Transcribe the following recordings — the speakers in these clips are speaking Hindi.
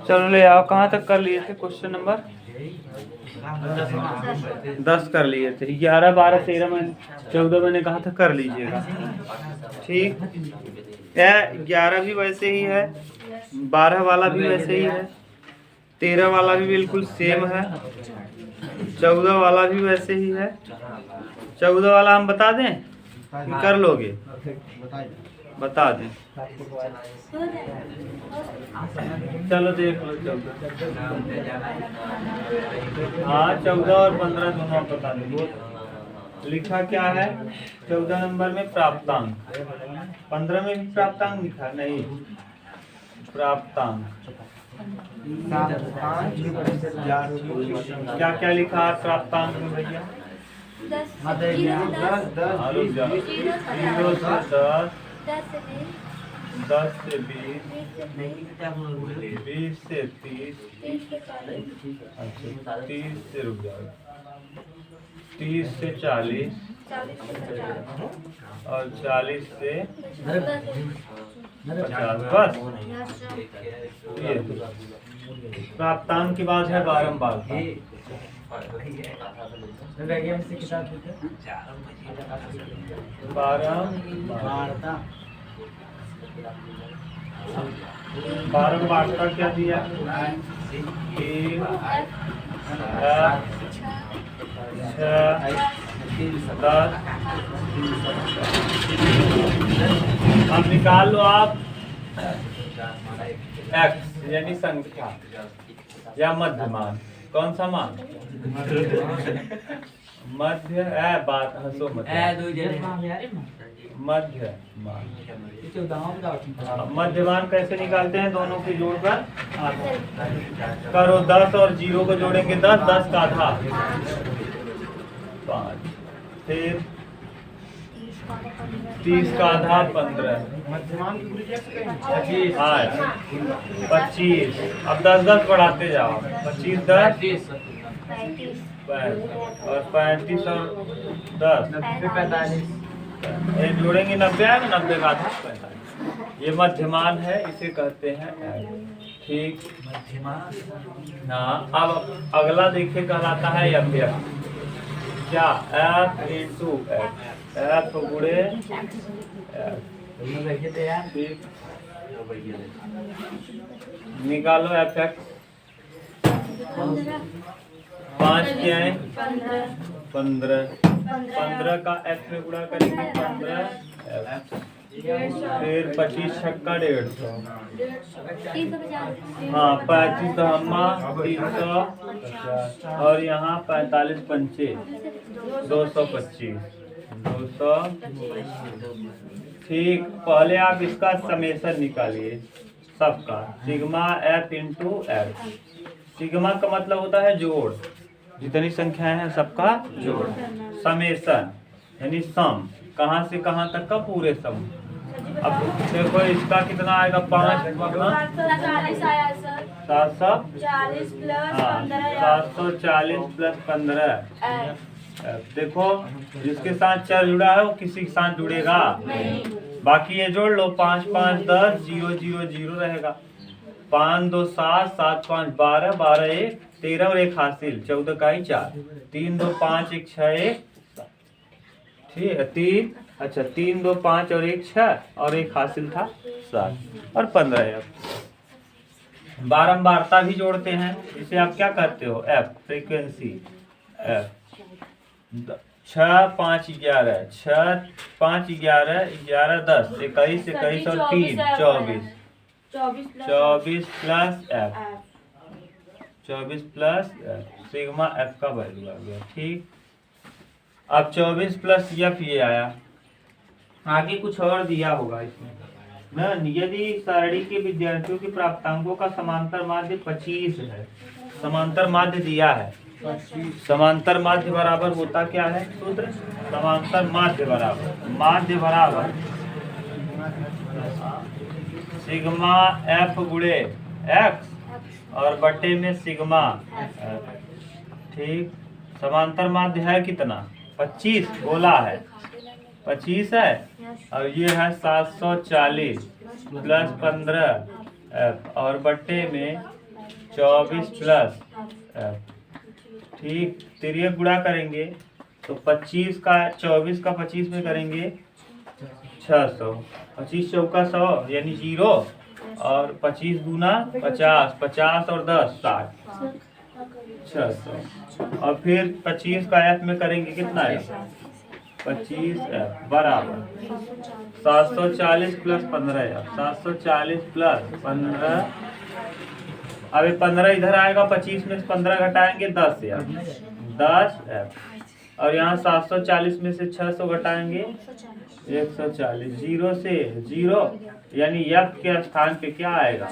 चलो ले आओ। कहाँ तक कर लिए थे क्वेश्चन नंबर 10 कर लिए थे। 11, 12, 13 मैंने 14 मैंने कहा था कर लीजिएगा। ठीक, 11 भी वैसे ही है, 12 वाला भी वैसे ही है, 13 वाला भी बिल्कुल सेम है, 14 वाला भी वैसे ही है। 14 वाला हम बता दें कि कर लोगे? बता दें। चलो देख लो 14। हाँ 14 और 15 दोनों आप बता देंगे। लिखा क्या है 14 नंबर में? प्राप्तांक। 15 में भी प्राप्तांक लिखा नहीं? प्राप्तांक क्या क्या लिखा है प्राप्तांक में भैया? 0 से 10, 10 से 20, 20 से 30, अच्छा 30 से रुक जाओ, 30 से 40 और 40 से 50। बस ये प्राप्तांक के बाद है बारंबार। बारंबारता क्या दिया? 3, 6, 10। अब निकाल लो आप x यानी संख्या या मध्यमान। कौन सा मान? मध्य बात हंसो मत। मध्यमान। मध्यमान कैसे निकालते हैं? दोनों की जोड़कर करो। 10 और 0 को जोड़ेंगे 10, 10 का आधा 5, फिर 30 का आधा 15, 25। अब 10 10 बढ़ाते जाओ। 25 10 और 35 और 10 45। ये जोड़ेंगे 90 है ना, 90 का आधा 45। ये मध्यमान है, इसे कहते हैं ठीक। हाँ अब अगला देखिए कहलाता है अव्यक्त। क्या? f इंटू f गुणे निकालो एफ एक्स। 5 क्या है? 15। 15 का f में गुणा करेंगे 15 फिर 25 छक्का 150। हाँ 35 हम्मा 300 और यहाँ 45 पंचे 225। 200। ठीक, पहले आप इसका समेशन निकालिए सबका। Sigma f into f। Sigma का मतलब होता है जोड़, जितनी संख्याएं हैं सबका जोड़। समेशन यानी सम, कहाँ से कहाँ तक का पूरे सम। अब देखो इसका कितना आएगा? 5 740 प्लस 15। देखो जिसके साथ चर जुड़ा है वो किसी के साथ जुड़ेगा बाकी ये जोड़ लो। 5 5 10 0 0 0 रहेगा। 5 2 7 7 5 12 12 1 13 और 1 हासिल 14 का ही 4। 3 2 5 1 6 1। ठीक है 3, अच्छा 3 2 5 और 1 6 और 1 हासिल था 7 और 15। अब बारंबारता भी जोड़ते हैं। इसे आप क्या कहते हो? f frequency. f 6 5 11 6 5 11 11 10 21 21 और 3 24 24 plus f 24 plus sigma f का वैल्यू आ गया। ठीक, अब 24 प्लस f ये आया। आगे कुछ और दिया होगा इसमें ना। यदि सारणी के विद्यार्थियों के प्राप्तांकों का समांतर माध्य 25 है, समांतर माध्य दिया है। समांतर माध्य बराबर होता क्या है सूत्र? समांतर माध्य बराबर सिग्मा f गुणे x और बटे में सिग्मा। ठीक, समांतर माध्य है कितना? 25 बोला है, 25 है और ये है 740 प्लस 15 और बट्टे में 24 प्लस एफ। ठीक, तिर्यक गुणा करेंगे तो 25 का 24 का 25 में करेंगे 600, 25 चौका 100 यानी 0, और 25 गुना 50, 50 और 10 60, 600। और फिर 25 का एफ में करेंगे कितना है 25 एफ बराबर 740 प्लस 15 एफ, 740 प्लस 15। अब 15 इधर आएगा, 25 में से 15 घटाएंगे 10 एफ, 10 एफ। और यहाँ 740 में से 600 घटाएंगे 140, 0 से 0 यानी एफ के स्थान पे क्या आएगा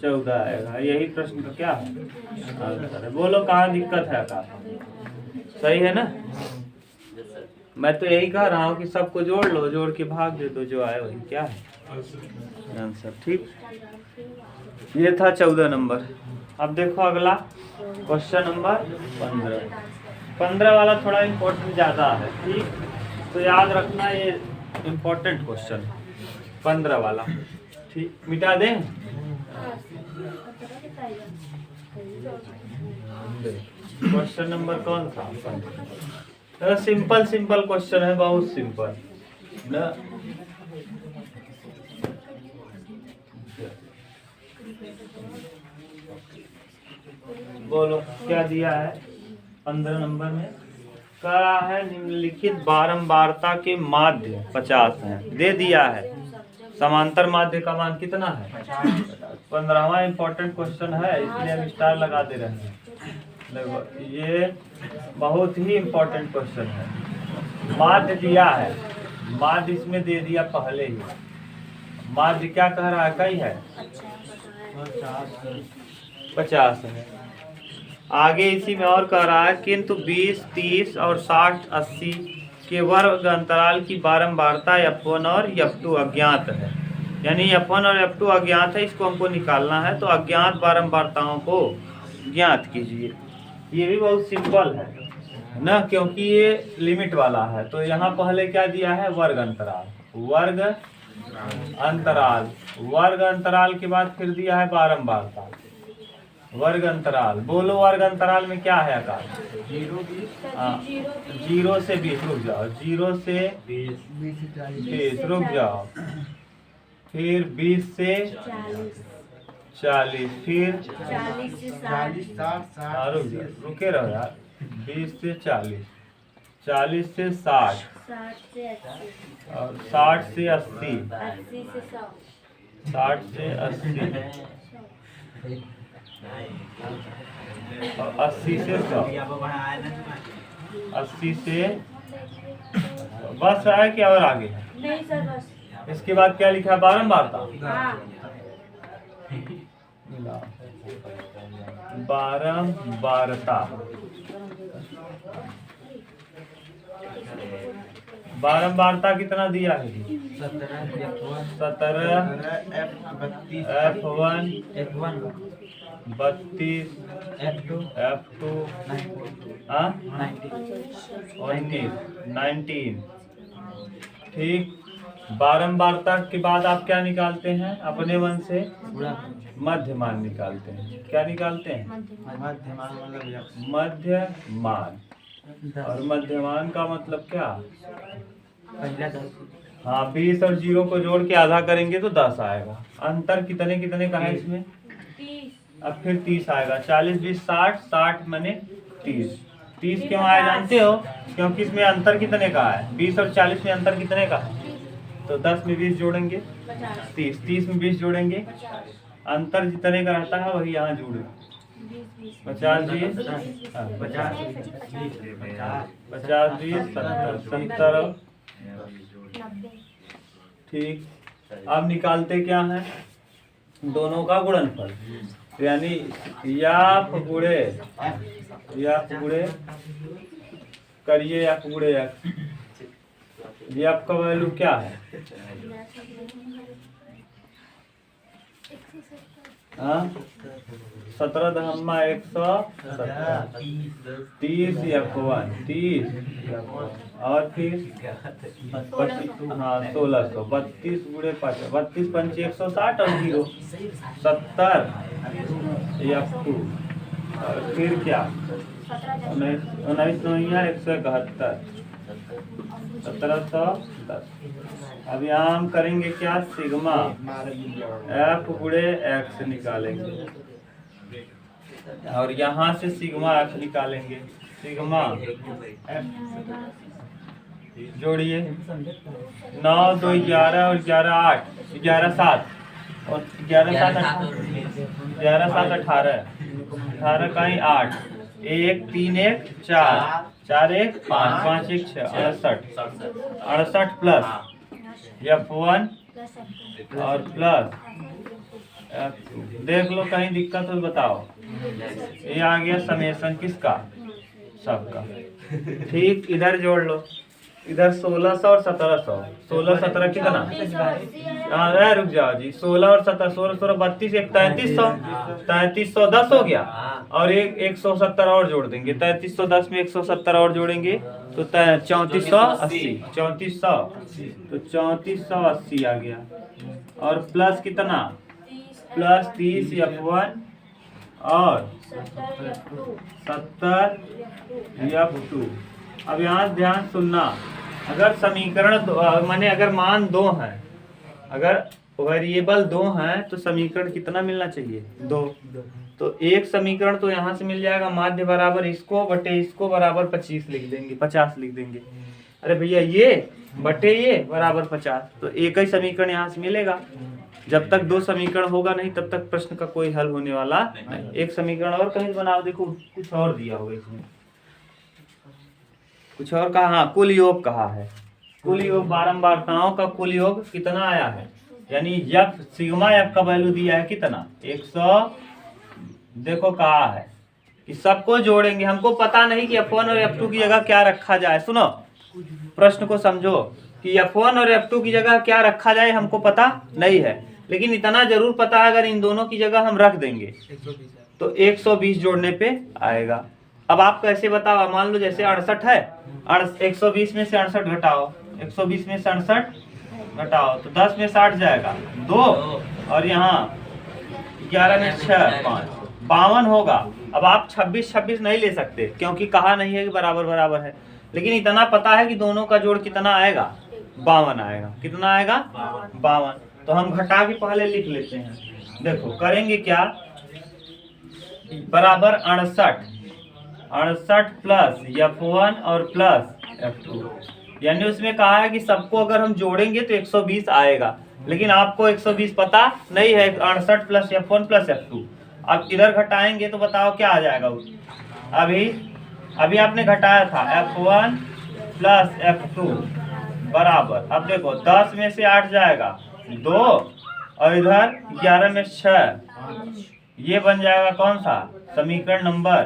14 आएगा। यही प्रश्न का क्या आंसर है। बोलो कहाँ दिक्कत है का? सही है ना? मैं तो यही कह रहा हूँ कि सबको जोड़ लो, जोड़ के भाग दे दो, जो आए वही क्या है आंसर। ठीक, ये था 14 नंबर। अब देखो अगला क्वेश्चन नंबर 15। 15 वाला थोड़ा इम्पोर्टेंट ज़्यादा है। ठीक, तो याद रखना ये इम्पोर्टेंट क्वेश्चन 15 वाला। ठीक, मिटा दें। क्वेश्चन नंबर कौन सा? 15। सिंपल सिंपल क्वेश्चन है, बहुत सिंपल ना। बोलो क्या दिया है 15 नंबर में? कह रहा है निम्नलिखित बारंबारता के माध्य 50 हैं, दे दिया है। समांतर माध्य का मान कितना है 15वां इम्पोर्टेंट क्वेश्चन है, इसलिए हम स्टार लगा दे रहे हैं। देखो ये बहुत ही इम्पोर्टेंट क्वेश्चन है। माध्य दिया है, माध्य इसमें दे दिया पहले ही। माध्य क्या कह रहा है? कई है 50 है। आगे इसी में और कह रहा है किंतु 20, 30 और 60, 80 के वर्ग अंतराल की बारंबारता F1 और F2 अज्ञात है। यानी F1 और F2 अज्ञात है, इसको हमको निकालना है। तो अज्ञात बारंबारताओं को ज्ञात कीजिए। ये भी बहुत सिंपल है ना, क्योंकि ये लिमिट वाला है। तो यहाँ पहले क्या दिया है? वर्ग अंतराल, वर्ग अंतराल, वर्ग अंतराल के बाद फिर दिया है बारंबारता, वर्ग अंतराल। बोलो वर्ग अंतराल में क्या है आकार? 0 से 20, रुक जाओ, 0 से 20 रुक जाओ, फिर 20 से 40, फिर 40 से 60, रुक जाओ, रुके रहो यार, 20 से 40, 40 से 60, 60 से 80, और 60 से 80, 80 से 100, 60 से 80, और 80 से 100, 80 से बस है कि और आगे है? नहीं सर बस। इसके बाद क्या लिखा है? बारंबारता, हाँ बारंबारता। बारंबारता कितना दिया है? 17 F1 32 F2 19। ठीक, बारंबारता के बाद आप क्या निकालते हैं? अपने मन से मध्य मान निकालते हैं। क्या निकालते हैं? मध्य मान। और मध्यमान का मतलब क्या? हाँ, 20 और 0 को जोड़ के आधा करेंगे तो 10 आएगा। अंतर कितने कितने का है इसमें? 30। अब फिर 30 आएगा। 40 20 60, 60 माने 30। 30 क्यों आया जानते हो? क्योंकि इसमें अंतर कितने का है? 20 और 40 में अंतर कितने का है? तो 10 में 20 जोड़ेंगे 30, 30 में 20 जोड़ेंगे, अंतर जितने का रहता है वही यहाँ जोड़े। 50 20 70। ठीक, अब निकालते क्या है? दोनों का गुणनफल, यानी याप गुणे करिए, याप गुणे याप का वैल्यू क्या है? हाँ, 17 दहम्मा 117, 30 F1 30, और फिर 1600, 32 गुणे 5, 32 पंचे 160 और 0 70, F2 और फिर क्या 19 171 1710। अब यहाँ हम करेंगे क्या, सिग्मा F गुणे X निकालेंगे और यहाँ से सिग्मा F निकालेंगे। सिग्मा जोड़िए 9 2 11 और 11 8 11 7 और 11 7 18 18 का ही 8 1 3 1 4 4 1 5 5 1 6 68 प्लस F1 और प्लस F2। देख लो कहीं दिक्कत हो बताओ। ये आ गया समेसन किसका, सबका। ठीक, इधर जोड़ लो, इधर 1600 और 1700। 16 17 कितना, हाँ रुक जाओ जी, 16 और 17 16 16 32 1 3300 3310 हो गया और एक 170 और जोड़ देंगे। 3310 में 170 और जोड़ेंगे तो 3480 3400 तो 3480 आ गया और प्लस कितना, प्लस 30 F1 और 70 F2। अब यहाँ ध्यान सुनना, अगर समीकरण माने अगर मान 2 हैं, अगर वेरिएबल 2 हैं तो समीकरण कितना मिलना चाहिए, 2। तो एक समीकरण तो यहाँ से मिल जाएगा, माध्य बराबर इसको बटे इसको बराबर 25 लिख देंगे, 50 लिख देंगे। अरे भैया ये बटे ये बराबर 50, तो एक ही समीकरण यहाँ से मिलेगा। जब तक 2 समीकरण होगा नहीं तब तक प्रश्न का कोई हल होने वाला नहीं। एक समीकरण और कहीं बनाओ, देखो कुछ और दिया होगा इसमें, कुछ और कहा, हाँ कुल योग कहा है। कुल योग बारंबारताओं का कुल योग कितना आया है, यानी F सिग्मा F का वैल्यू दिया है कितना, 100। देखो कहा है कि सबको जोड़ेंगे, हमको पता नहीं कि F1 और F2 की जगह क्या रखा जाए। सुनो प्रश्न को समझो कि F1 और F2 की जगह क्या रखा जाए हमको पता नहीं है, लेकिन इतना जरूर पता है अगर इन दोनों की जगह हम रख देंगे तो 120 जोड़ने पे आएगा। अब आप कैसे बताओ, मान लो जैसे 68 है, 120 में से 68 घटाओ, 120 में से 68 घटाओ तो 10 में 60 जाएगा 2 और यहाँ 11 में 6 5 52 होगा। अब आप 26 26 नहीं ले सकते क्योंकि कहा नहीं है कि बराबर बराबर है, लेकिन इतना पता है कि दोनों का जोड़ कितना आएगा, 52 आएगा। कितना आएगा, 52। तो हम घटा के पहले लिख लेते हैं। देखो करेंगे क्या, बराबर 68 प्लस F1 और प्लस F2, यानी उसमें कहा है कि सबको अगर हम जोड़ेंगे तो 120 आएगा, लेकिन आपको 120 पता नहीं है। 68 प्लस F1 प्लस F2, अब इधर घटाएंगे तो बताओ क्या आ जाएगा। अभी आपने घटाया था F1 प्लस F2 बराबर, अब देखो 10 में से 8 जाएगा 2 और इधर 11 में 6, ये बन जाएगा कौन सा समीकरण नंबर।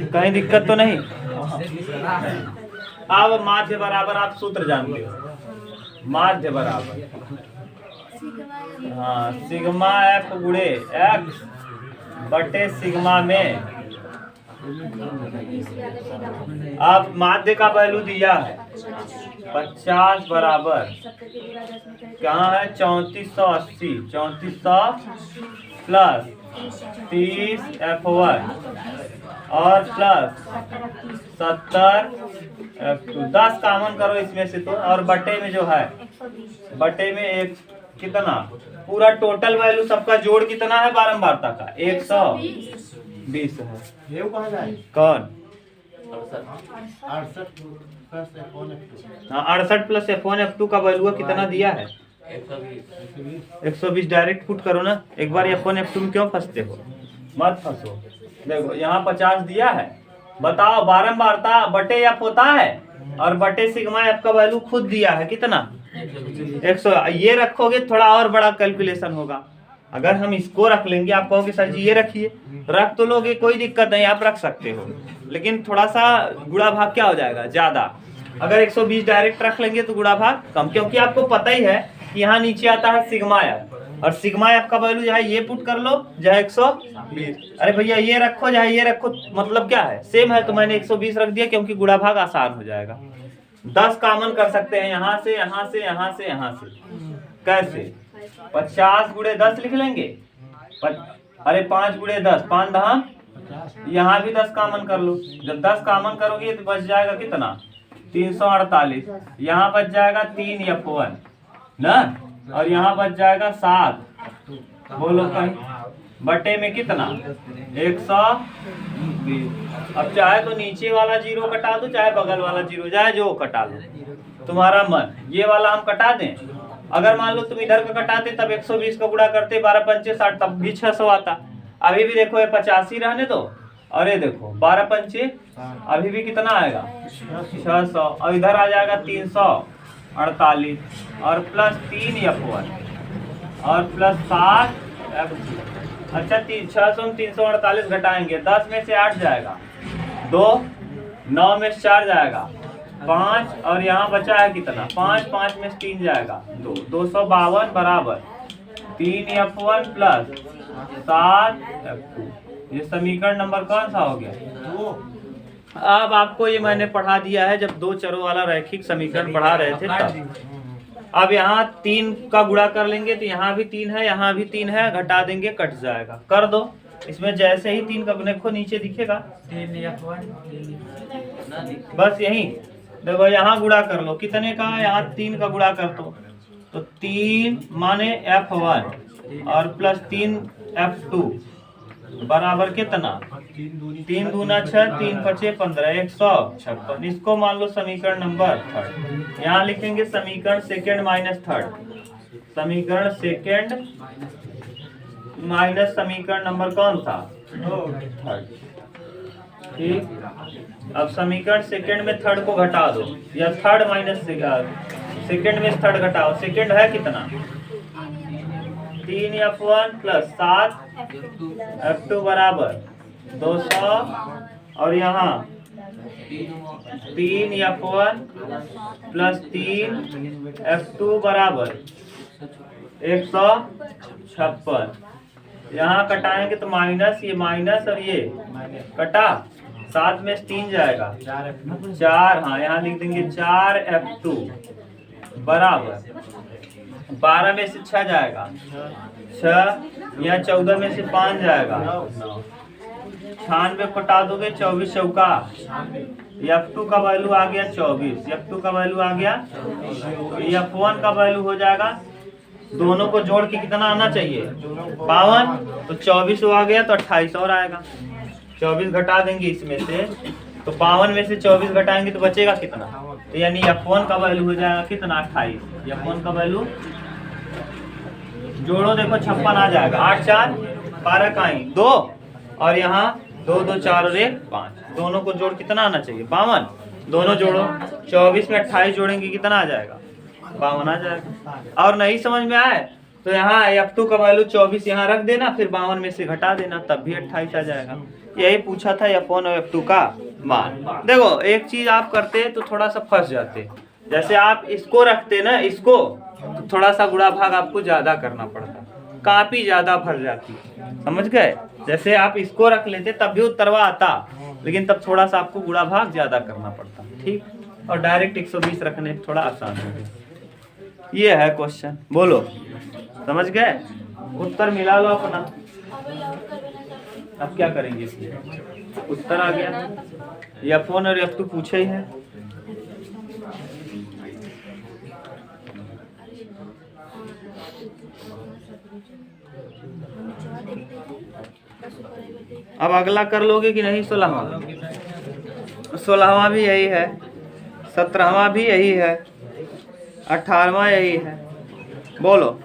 कहीं दिक्कत तो नहीं। अब माध्य बराबर आप सूत्र जानते हो, माध्य बराबर हाँ सिग्मा F गुणे X बटे सिग्मा में, अब माध्य का वैल्यू दिया है 50 बराबर कहाँ है 3480, 3400 प्लस 30 F1 और प्लस 70 F2। 10 कॉमन करो इसमें से तो, और बटे में जो है, बटे में एक कितना, पूरा टोटल वैल्यू सबका जोड़ कितना है बारंबारता का 120 है। ये कहाँ जाए, कौन 68 प्लस F1 F2 का वैल्यू कितना दिया है 120। डायरेक्ट पुट करो ना, एक बार F1 F2 में क्यों फंसते हो, मत फंसो। देखो यहाँ 50 दिया है, बताओ बारंबारता बटे F होता है और बटे सिग्मा F का वैल्यू खुद दिया है कितना 100। ये रखोगे थोड़ा और बड़ा कैलकुलेशन होगा। अगर हम इसको रख लेंगे, आप कहोगे सर जी ये रखिए, रख तो लोगे कोई दिक्कत नहीं, आप रख सकते हो, लेकिन थोड़ा सा गुणा भाग क्या हो जाएगा ज्यादा। अगर 120 डायरेक्ट रख लेंगे तो गुणा भाग कम, क्योंकि आपको पता ही है कि यहाँ नीचे आता है सिग्मा F, और सिग्मा F का वैल्यू चाहे ये पुट कर लो चाहे 120। अरे भैया ये रखो चाहे ये रखो, मतलब क्या है सेम है, तो मैंने 120 रख दिया क्योंकि गुणा भाग आसान हो जाएगा। 10 कॉमन कर सकते हैं यहाँ से, यहाँ से, यहाँ से, यहाँ से। कैसे, 50 गुणे 10 लिख लेंगे। अरे 5 गुणे 10, 5 दहा, यहाँ भी 10 कॉमन कर लो। जब 10 कॉमन करोगे तो बच जाएगा कितना, 348। यहाँ बच जाएगा 3F1 ना, और यहाँ बच जाएगा 7। बोलो कहीं बटे में कितना, 120। अब चाहे तो नीचे वाला जीरो कटा दो, चाहे बगल वाला जीरो, चाहे जो कटा लो, तुम्हारा मन। ये वाला हम कटा दें। अगर मान लो तुम इधर का कटाते तब 120 का गुणा करते, 12 पंचे 60, तब भी 600 आता। अभी भी देखो ये 85 ही रहने दो, अरे देखो 12 पंचे अभी भी कितना आएगा, 600। और इधर आ जाएगा 348 और प्लस 3F1 और प्लस 7F2। अच्छा 600 में 348 घटाएंगे, 10 में से 8 जाएगा, 2, 9 में से 4 जाएगा, 5, और यहाँ बचा है कितना, 5 में से 3 जाएगा, 2, 252 बराबर 3F1 प्लस 7F2। ये समीकरण नंबर कौन सा हो गया। अब आपको ये मैंने पढ़ा दिया है जब दो चरों वाला रैखिक समीकरण पढ़ा रहे थे तब। अब यहाँ 3 का गुणा कर लेंगे तो यहाँ भी 3 है, यहाँ भी 3 है, घटा देंगे कट जाएगा। कर दो इसमें, जैसे ही 3 का देखो नीचे दिखेगा, बस यही देखो, यहाँ गुणा कर लो, कितने का है, यहाँ 3 का गुणा कर दो तो 3 माने F1 और प्लस 3F2 बराबर कितना, 3 दूना 6, 3 पचे 15, 156। इसको मान लो समीकरण नंबर 3। यहाँ लिखेंगे समीकरण सेकेंड माइनस थर्ड, समीकरण सेकेंड माइनस समीकरण नंबर कौन सा, थर्ड। ठीक, अब समीकरण सेकेंड में थर्ड को घटा दो, या थर्ड माइनस सेकेंड में थर्ड घटाओ। सेकेंड है कितना, 3F1 प्लस 7F2 बराबर 200, और यहाँ 3F1 प्लस 3F2 बराबर 156। यहाँ कटाएंगे तो माइनस, ये माइनस और ये कटा, 7 में से 3 जाएगा, 4, हाँ यहाँ लिख देंगे 4F2 बराबर 12 में से 6 जाएगा, 6, या 14 में से 5 जाएगा, 96 कटा दोगे, 24 चौका, F2 का वैल्यू आ गया 24, F2 का वैल्यू आ गया, F1 का वैल्यू हो जाएगा, दोनों को जोड़ के कितना आना चाहिए, 52, तो 24 आ गया तो 28 और आएगा। 24 घटा देंगे इसमें से, तो 52 में से 24 घटाएंगे तो बचेगा कितना, तो यानी F1 का वैल्यू हो जाएगा कितना, 28। F1 का वैल्यू जोड़ो, देखो 56 आ जाएगा, 8 4 12 का 2, और यहाँ 2 2 4 और 1 5, दोनों को जोड़ कितना आना चाहिए, 52। दोनों जोड़ो, 24 में 28 जोड़ेंगे कितना आ जाएगा, 52 आ जाएगा। और नहीं समझ में आए तो यहाँ F2 का वैल्यू 24 यहाँ रख देना, फिर 52 में से घटा देना, तब भी 28 आ जाएगा। यही पूछा था F1 और F2 का मान। देखो एक चीज आप करते तो थोड़ा सा फंस जाते, जैसे आप इसको रखते ना, इसको तो थोड़ा सा गुणा भाग आपको ज्यादा करना पड़ता, काफी ज्यादा भर जाती, समझ गए। जैसे आप इसको रख लेते तब भी उत्तरवा आता, लेकिन तब थोड़ा सा आपको गुणा भाग ज्यादा करना पड़ता। ठीक, और डायरेक्ट 120 रखने थोड़ा आसान हो गया। ये है क्वेश्चन, बोलो समझ गए, उत्तर मिला लो अपना। अब क्या करेंगे, उत्तर आ गया, F1 और F2 पूछे ही है। अब अगला कर लोगे कि नहीं, 16वां भी यही है, 17वां भी यही है, 18वां यही है, बोलो।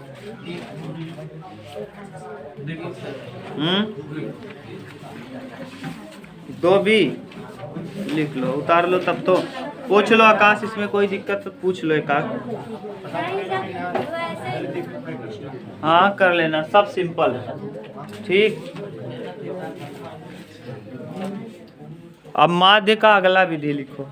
दो भी लिख लो, उतार लो, तब तो पूछ लो आकाश, इसमें कोई दिक्कत तो पूछ लो एकाक। हाँ कर लेना, सब सिंपल है। ठीक, अब माध्य का अगला विधि लिखो।